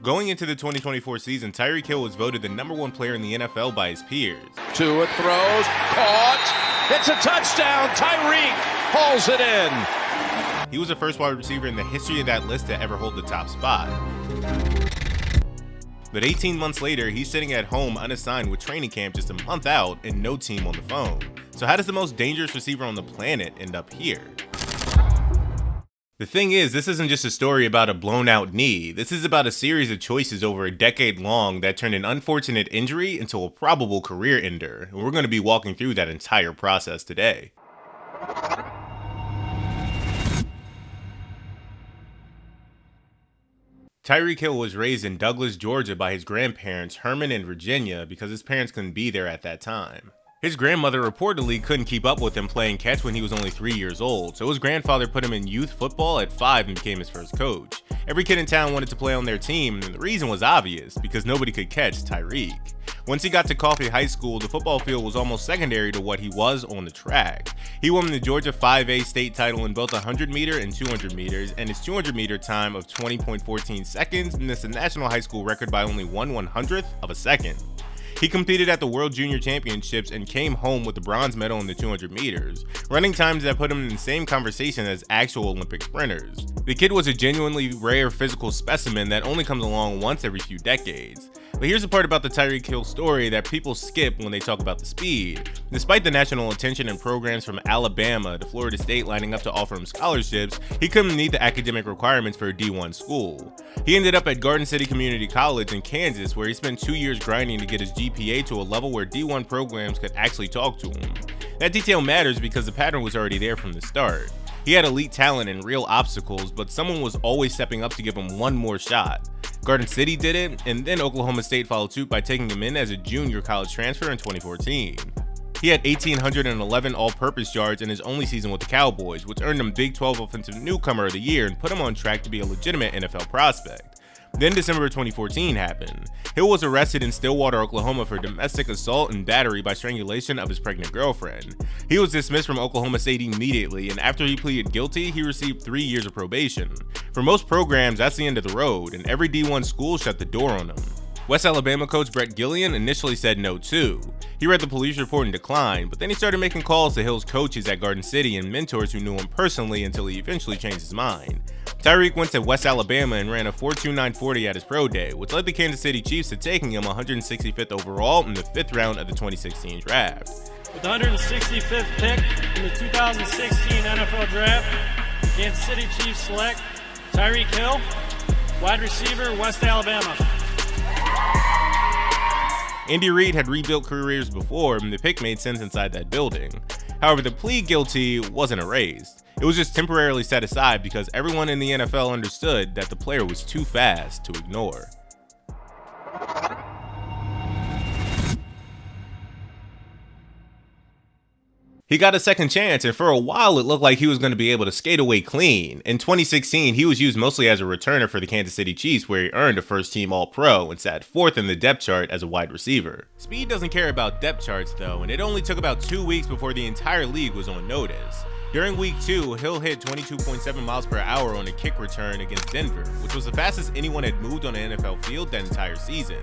Going into the 2024 season, Tyreek Hill was voted the #1 player in the NFL by his peers. Tua throws, caught, it's a touchdown, Tyreek hauls it in. He was the first wide receiver in the history of that list to ever hold the top spot. But 18 months later, he's sitting at home unassigned with training camp just a month out and no team on the phone. So how does the most dangerous receiver on the planet end up here? The thing is, this isn't just a story about a blown out knee. This is about a series of choices over a decade long that turned an unfortunate injury into a probable career ender. And we're going to be walking through that entire process today. Tyreek Hill was raised in Douglas, Georgia by his grandparents Herman and Virginia because his parents couldn't be there at that time. His grandmother reportedly couldn't keep up with him playing catch when he was only 3 years old, so his grandfather put him in youth football at 5 and became his first coach. Every kid in town wanted to play on their team, and the reason was obvious, because nobody could catch Tyreek. Once he got to Coffee High School, the football field was almost secondary to what he was on the track. He won the Georgia 5A state title in both 100 meter and 200 meters, and his 200 meter time of 20.14 seconds missed the national high school record by only 1/100th of a second. He competed at the World Junior Championships and came home with the bronze medal in the 200 meters, running times that put him in the same conversation as actual Olympic sprinters. The kid was a genuinely rare physical specimen that only comes along once every few decades. But here's the part about the Tyreek Hill story that people skip when they talk about the speed. Despite the national attention and programs from Alabama to Florida State lining up to offer him scholarships, he couldn't meet the academic requirements for a D1 school. He ended up at Garden City Community College in Kansas, where he spent 2 years grinding to get his GPA to a level where D1 programs could actually talk to him. That detail matters because the pattern was already there from the start. He had elite talent and real obstacles, but someone was always stepping up to give him one more shot. Garden City did it, and then Oklahoma State followed suit by taking him in as a junior college transfer in 2014. He had 1,811 all-purpose yards in his only season with the Cowboys, which earned him Big 12 Offensive Newcomer of the Year and put him on track to be a legitimate NFL prospect. Then December 2014 happened. Hill was arrested in Stillwater, Oklahoma for domestic assault and battery by strangulation of his pregnant girlfriend. He was dismissed from Oklahoma State immediately, and after he pleaded guilty, he received 3 years of probation. For most programs, that's the end of the road, and every D1 school shut the door on him. West Alabama coach Brett Gillian initially said no too. He read the police report and declined, but then he started making calls to Hill's coaches at Garden City and mentors who knew him personally until he eventually changed his mind. Tyreek went to West Alabama and ran a 4.2940 at his pro day, which led the Kansas City Chiefs to taking him 165th overall in the 5th round of the 2016 draft. With the 165th pick in the 2016 NFL Draft, Kansas City Chiefs select Tyreek Hill, wide receiver, West Alabama. Andy Reid had rebuilt careers before, and the pick made sense inside that building. However, the plea guilty wasn't erased. It was just temporarily set aside because everyone in the NFL understood that the player was too fast to ignore. He got a second chance, and for a while it looked like he was going to be able to skate away clean. In 2016, he was used mostly as a returner for the Kansas City Chiefs, where he earned a first-team All-Pro and sat 4th in the depth chart as a wide receiver. Speed doesn't care about depth charts though, and it only took about 2 weeks before the entire league was on notice. During week 2, Hill hit 22.7 miles per hour on a kick return against Denver, which was the fastest anyone had moved on an NFL field that entire season.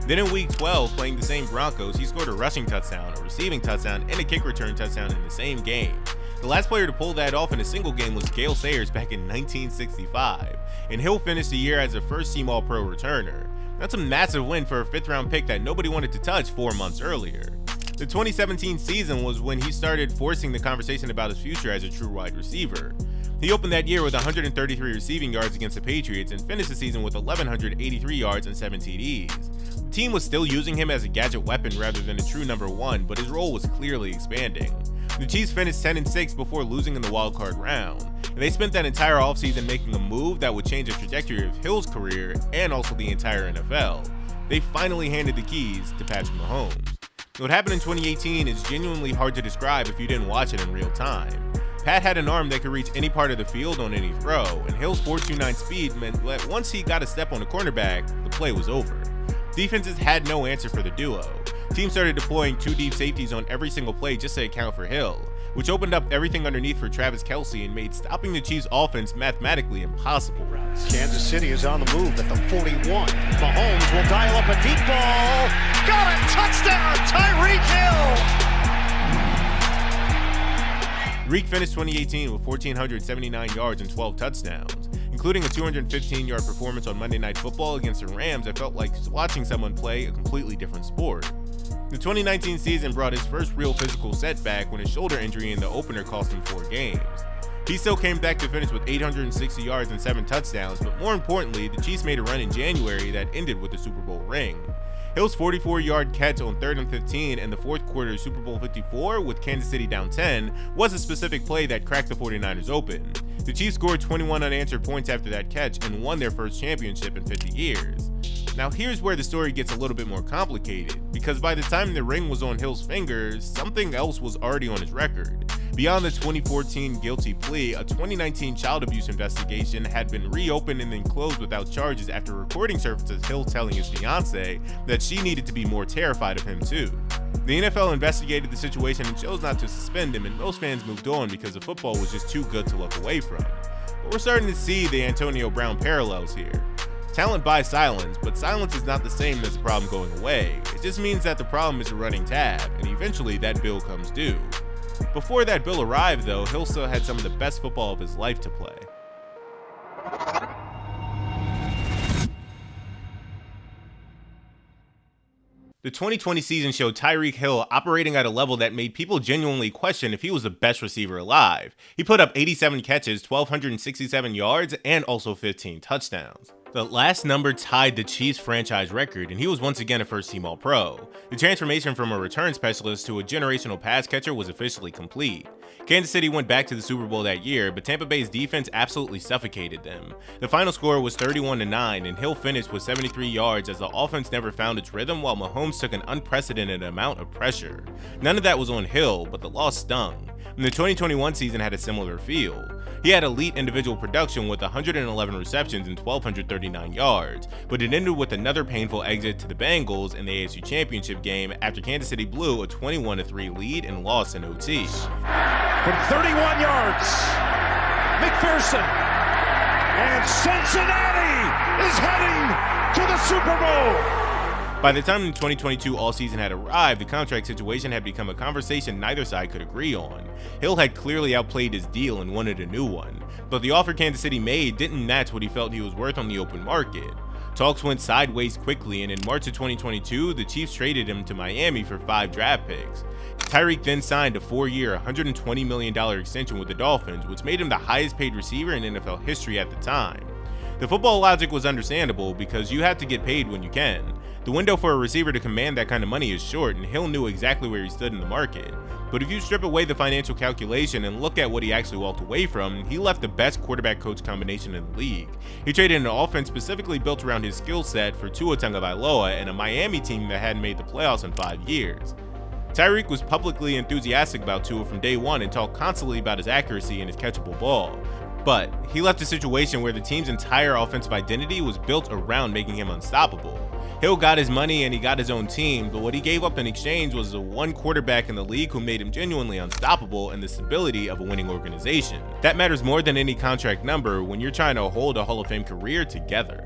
Then in week 12, playing the same Broncos, he scored a rushing touchdown, a receiving touchdown, and a kick return touchdown in the same game. The last player to pull that off in a single game was Gale Sayers back in 1965, and Hill finished the year as a first-team All-Pro returner. That's a massive win for a 5th-round pick that nobody wanted to touch 4 months earlier. The 2017 season was when he started forcing the conversation about his future as a true wide receiver. He opened that year with 133 receiving yards against the Patriots and finished the season with 1,183 yards and 7 TDs. The team was still using him as a gadget weapon rather than a true number 1, but his role was clearly expanding. The Chiefs finished 10-6 before losing in the wildcard round, and they spent that entire offseason making a move that would change the trajectory of Hill's career and also the entire NFL. They finally handed the keys to Patrick Mahomes. What happened in 2018 is genuinely hard to describe if you didn't watch it in real time. Pat had an arm that could reach any part of the field on any throw, and Hill's 4.29 speed meant that once he got a step on the cornerback, the play was over. Defenses had no answer for the duo. Teams started deploying 2 deep safeties on every single play just to account for Hill, which opened up everything underneath for Travis Kelce and made stopping the Chiefs' offense mathematically impossible. Kansas City is on the move at the 41. Mahomes will dial up a deep ball. Got it! Touchdown, Tyreek Hill! Tyreek finished 2018 with 1,479 yards and 12 touchdowns, including a 215-yard performance on Monday Night Football against the Rams. I felt like watching someone play a completely different sport. The 2019 season brought his first real physical setback when a shoulder injury in the opener cost him 4 games. He still came back to finish with 860 yards and 7 touchdowns, but more importantly, the Chiefs made a run in January that ended with the Super Bowl ring. Hill's 44-yard catch on 3rd and 15 in the fourth quarter of Super Bowl 54 with Kansas City down 10 was a specific play that cracked the 49ers open. The Chiefs scored 21 unanswered points after that catch and won their first championship in 50 years. Now here's where the story gets a little bit more complicated, because by the time the ring was on Hill's fingers, something else was already on his record. Beyond the 2014 guilty plea, a 2019 child abuse investigation had been reopened and then closed without charges after recording surfaces Hill telling his fiancée that she needed to be more terrified of him too. The NFL investigated the situation and chose not to suspend him, and most fans moved on because the football was just too good to look away from. But we're starting to see the Antonio Brown parallels here. Talent buys silence, but silence is not the same as the problem going away. It just means that the problem is a running tab, and eventually that bill comes due. Before that bill arrived though, Hill still had some of the best football of his life to play. The 2020 season showed Tyreek Hill operating at a level that made people genuinely question if he was the best receiver alive. He put up 87 catches, 1,267 yards, and also 15 touchdowns. The last number tied the Chiefs' franchise record, and he was once again a first-team All-Pro. The transformation from a return specialist to a generational pass catcher was officially complete. Kansas City went back to the Super Bowl that year, but Tampa Bay's defense absolutely suffocated them. The final score was 31-9, and Hill finished with 73 yards as the offense never found its rhythm while Mahomes took an unprecedented amount of pressure. None of that was on Hill, but the loss stung. And the 2021 season had a similar feel. He had elite individual production with 111 receptions and 1,239 yards, but it ended with another painful exit to the Bengals in the AFC Championship game after Kansas City blew a 21-3 lead and lost in OT. From 31 yards, McPherson, and Cincinnati is heading to the Super Bowl. By the time the 2022 all-season had arrived, the contract situation had become a conversation neither side could agree on. Hill had clearly outplayed his deal and wanted a new one, but the offer Kansas City made didn't match what he felt he was worth on the open market. Talks went sideways quickly, and in March of 2022, the Chiefs traded him to Miami for 5 draft picks. Tyreek then signed a 4-year, $120 million extension with the Dolphins, which made him the highest-paid receiver in NFL history at the time. The football logic was understandable because you have to get paid when you can. The window for a receiver to command that kind of money is short, and Hill knew exactly where he stood in the market. But if you strip away the financial calculation and look at what he actually walked away from, he left the best quarterback-coach combination in the league. He traded an offense specifically built around his skill set for Tua Tagovailoa and a Miami team that hadn't made the playoffs in 5 years. Tyreek was publicly enthusiastic about Tua from day one and talked constantly about his accuracy and his catchable ball. But he left a situation where the team's entire offensive identity was built around making him unstoppable. Hill got his money and he got his own team, but what he gave up in exchange was the one quarterback in the league who made him genuinely unstoppable and the stability of a winning organization. That matters more than any contract number when you're trying to hold a Hall of Fame career together.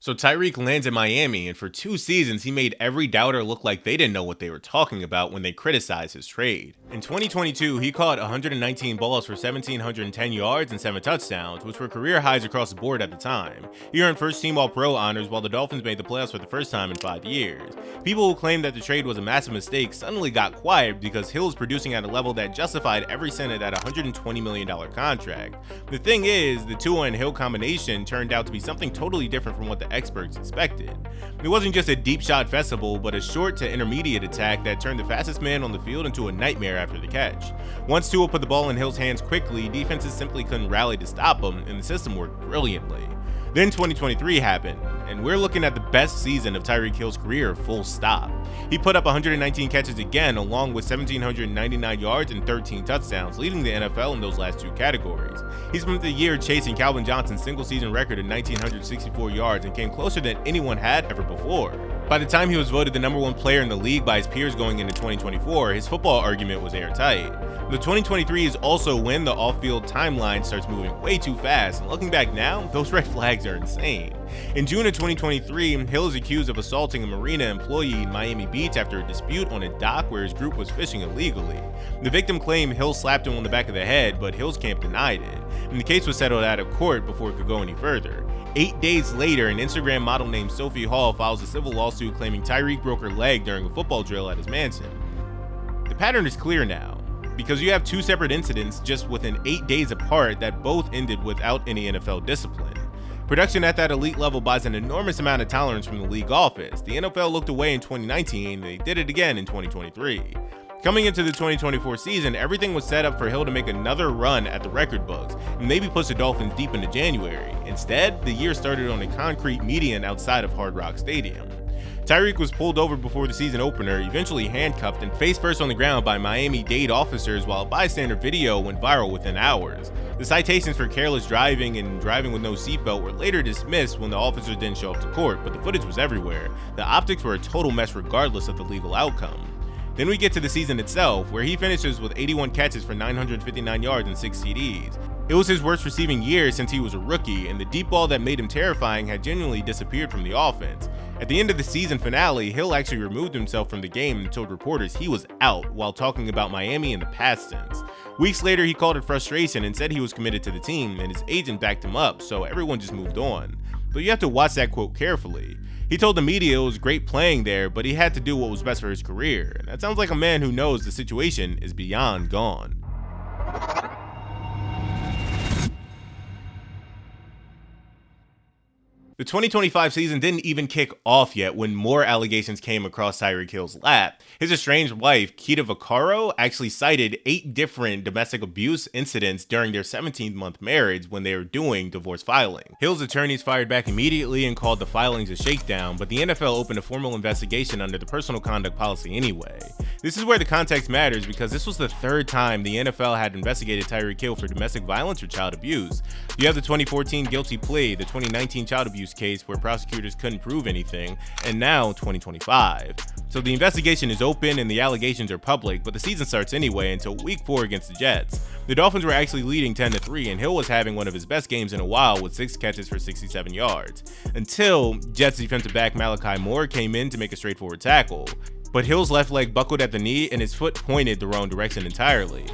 So Tyreek lands in Miami, and for 2 seasons he made every doubter look like they didn't know what they were talking about when they criticized his trade. In 2022, he caught 119 balls for 1,710 yards and 7 touchdowns, which were career highs across the board at the time. He earned first-team All-Pro honors while the Dolphins made the playoffs for the first time in 5 years. People who claimed that the trade was a massive mistake suddenly got quiet because Hill was producing at a level that justified every cent of that $120 million contract. The thing is, the Tua and Hill combination turned out to be something totally different from what the experts expected. It wasn't just a deep shot festival, but a short to intermediate attack that turned the fastest man on the field into a nightmare after the catch. Once Tua put the ball in Hill's hands quickly, defenses simply couldn't rally to stop him, and the system worked brilliantly. Then 2023 happened, and we're looking at the best season of Tyreek Hill's career, full stop. He put up 119 catches again, along with 1,799 yards and 13 touchdowns, leading the NFL in those last 2 categories. He spent the year chasing Calvin Johnson's single-season record of 1,964 yards and came closer than anyone had ever before. By the time he was voted the #1 player in the league by his peers going into 2024, his football argument was airtight. The 2023 is also when the off-field timeline starts moving way too fast, and looking back now, those red flags are insane. In June of 2023, Hill is accused of assaulting a marina employee in Miami Beach after a dispute on a dock where his group was fishing illegally. The victim claimed Hill slapped him on the back of the head, but Hill's camp denied it, and the case was settled out of court before it could go any further. 8 days later, an Instagram model named Sophie Hall files a civil lawsuit claiming Tyreek broke her leg during a football drill at his mansion. The pattern is clear now, because you have two separate incidents just within 8 days apart that both ended without any NFL discipline. Production at that elite level buys an enormous amount of tolerance from the league office. The NFL looked away in 2019, and they did it again in 2023. Coming into the 2024 season, everything was set up for Hill to make another run at the record books and maybe push the Dolphins deep into January. Instead, the year started on a concrete median outside of Hard Rock Stadium. Tyreek was pulled over before the season opener, eventually handcuffed and face first on the ground by Miami-Dade officers, while a bystander video went viral within hours. The citations for careless driving and driving with no seatbelt were later dismissed when the officers didn't show up to court, but the footage was everywhere. The optics were a total mess regardless of the legal outcome. Then we get to the season itself, where he finishes with 81 catches for 959 yards and 6 TDs. It was his worst receiving year since he was a rookie, and the deep ball that made him terrifying had genuinely disappeared from the offense. At the end of the season finale, Hill actually removed himself from the game and told reporters he was out while talking about Miami in the past tense. Weeks later, he called it frustration and said he was committed to the team, and his agent backed him up, so everyone just moved on. But you have to watch that quote carefully. He told the media it was great playing there, but he had to do what was best for his career. And that sounds like a man who knows the situation is beyond gone. The 2025 season didn't even kick off yet when more allegations came across Tyreek Hill's lap. His estranged wife, Cheetah, actually cited 8 different domestic abuse incidents during their 17-month marriage when they were doing divorce filing. Hill's attorneys fired back immediately and called the filings a shakedown, but the NFL opened a formal investigation under the personal conduct policy anyway. This is where the context matters, because this was the 3rd time the NFL had investigated Tyreek Hill for domestic violence or child abuse. You have the 2014 guilty plea, the 2019 child abuse case where prosecutors couldn't prove anything, and now 2025. So the investigation is open and the allegations are public, but the season starts anyway until week 4 against the Jets. The Dolphins were actually leading 10-3, and Hill was having one of his best games in a while with 6 catches for 67 yards. Until Jets defensive back Malachi Moore came in to make a straightforward tackle. But Hill's left leg buckled at the knee and his foot pointed the wrong direction entirely.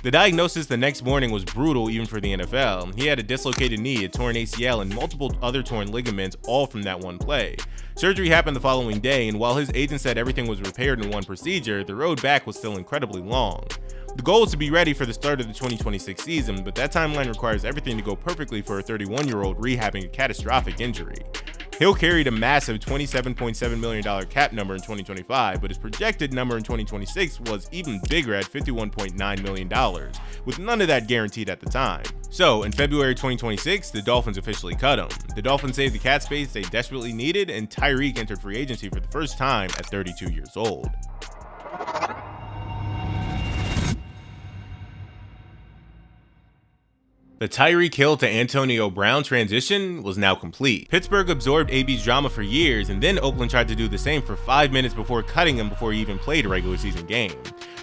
The diagnosis the next morning was brutal even for the NFL. He had a dislocated knee, a torn ACL, and multiple other torn ligaments, all from that one play. Surgery happened the following day, and while his agent said everything was repaired in one procedure, the road back was still incredibly long. The goal is to be ready for the start of the 2026 season, but that timeline requires everything to go perfectly for a 31-year-old rehabbing a catastrophic injury. Hill carried a massive $27.7 million cap number in 2025, but his projected number in 2026 was even bigger at $51.9 million, with none of that guaranteed at the time. So, in February 2026, the Dolphins officially cut him. The Dolphins saved the cap space they desperately needed, and Tyreek entered free agency for the first time at 32 years old. The Tyreek Hill to Antonio Brown transition was now complete. Pittsburgh absorbed AB's drama for years, and then Oakland tried to do the same for 5 minutes before cutting him before he even played a regular season game.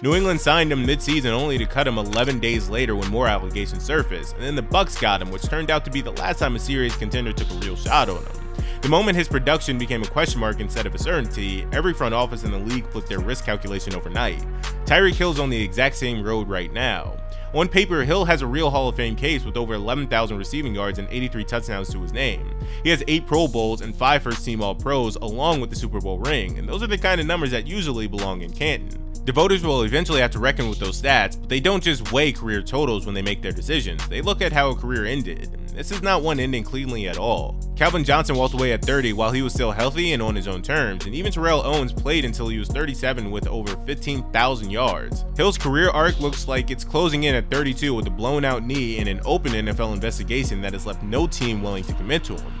New England signed him mid-season only to cut him 11 days later when more allegations surfaced, and then the Bucs got him, which turned out to be the last time a serious contender took a real shot on him. The moment his production became a question mark instead of a certainty, every front office in the league flipped their risk calculation overnight. Tyreek Hill's on the exact same road right now. On paper, Hill has a real Hall of Fame case with over 11,000 receiving yards and 83 touchdowns to his name. He has 8 Pro Bowls and 5 first-team All-Pros along with the Super Bowl ring, and those are the kind of numbers that usually belong in Canton. The voters will eventually have to reckon with those stats, but they don't just weigh career totals when they make their decisions. They look at how a career ended. This is not one ending cleanly at all. Calvin Johnson walked away at 30 while he was still healthy and on his own terms, and even Terrell Owens played until he was 37 with over 15,000 yards. Hill's career arc looks like it's closing in at 32 with a blown out knee and an open NFL investigation that has left no team willing to commit to him.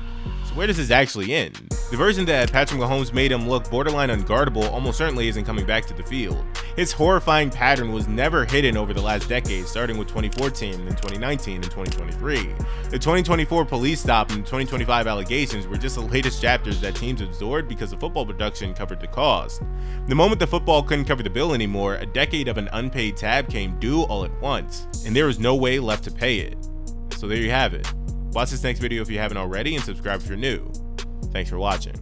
Where does this actually end? The version that Patrick Mahomes made him look borderline unguardable almost certainly isn't coming back to the field. His horrifying pattern was never hidden over the last decade, starting with 2014, then 2019, and 2023. The 2024 police stop and the 2025 allegations were just the latest chapters that teams absorbed because the football production covered the cost. The moment the football couldn't cover the bill anymore, a decade of an unpaid tab came due all at once, and there was no way left to pay it. So there you have it. Watch this next video if you haven't already, and subscribe if you're new. Thanks for watching.